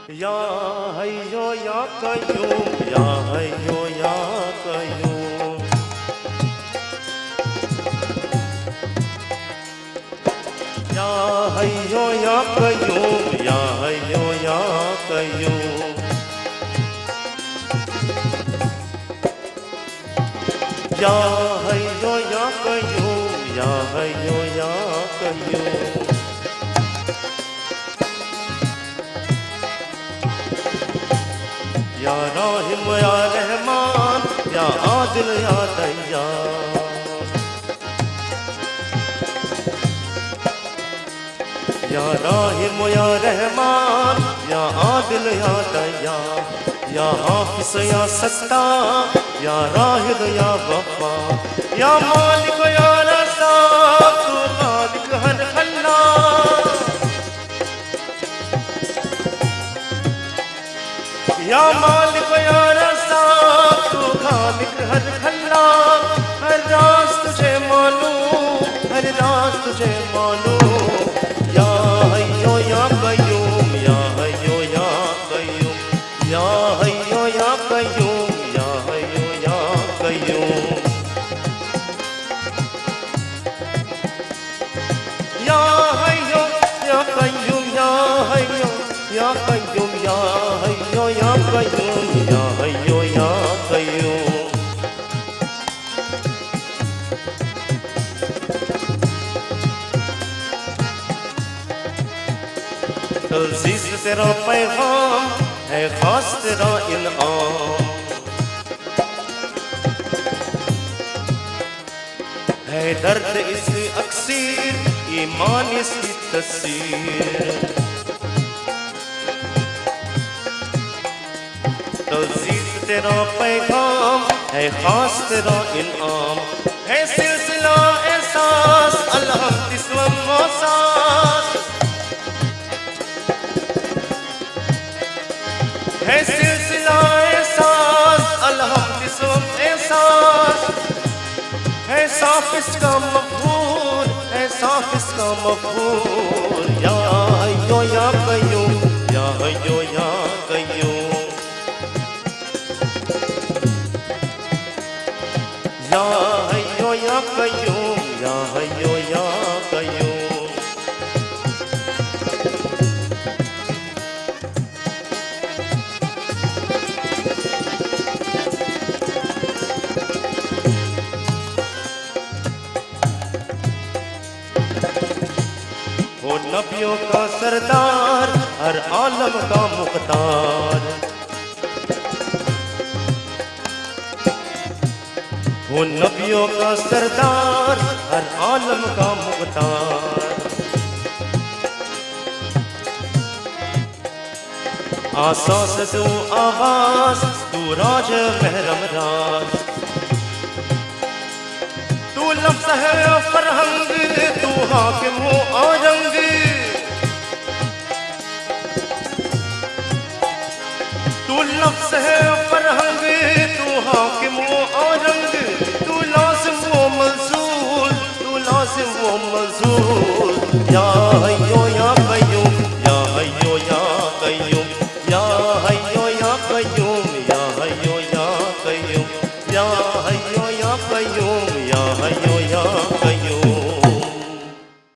या हय्यो या कय्यूम, या हय्यो या कय्यूम। या हय्यो या कय्यूम, या हय्यो या कय्यूम। या हय्यो या कय्यूम, या हय्यो या कय्यूम। या राहिम या रहमान, या आदिल या दय्यान। या राहिम या रहमान, या आदिल या दय्यान। या हाफिज या सत्तार, या राहिद या गफ्फार। या मालिक या रज़्ज़ाक़, तू खालिक हर खल्लाक़। या मालिक या रज़्ज़ाक़, तू खालिक हर खल्लाक़। हर राज तुझे मालूम, हर राज तुझे मालूम। या हय्यो या कय्यूम, या हय्यो या कय्यूम। या हय्यो या कय्यूम, या हय्यो या कय्यूम। या हय्यो या कय्यूम, या हय्यो या कय्यूम। या हय्यो या कय्यूम, या हय्यो या कय्यूम। तलज़ीज़ तेरा पैगाम है, खास तेरा इनाम है। दर्द इसकी अक्सीर, ईमान इसकी तस्सीर। तलज़ीज़ तेरा पैगाम है, खास तेरा इनाम है। सिलसिला एहसास, अलहम्दिस व मौसास है। सिलसिला एहसास, अलहम्दिस व एहसास है। साफ इसका मक़बूल है, साफ इसका मक़बूल। या हय्यो या कय्यूम, या हय्यो या कय्यूम। या हय्यो या कय्यूम, या हय्यो या कय्यूम। वो नबियों का सरदार, हर आलम का मुख्तार। वो नबियों का सरदार, हर आलम का मुख्तार। आसा से तू आवाज, तू राज महरम राज। तू लफ्ज़ है फरहंग, तू हाकिम हो औरंग। तू लफ्ज़ है फरहंग, तू हाकिम हो औरंग। तू लाज़िम वो मंज़ूर, तू लाज़िम वो मंज़ूर। या हय्यो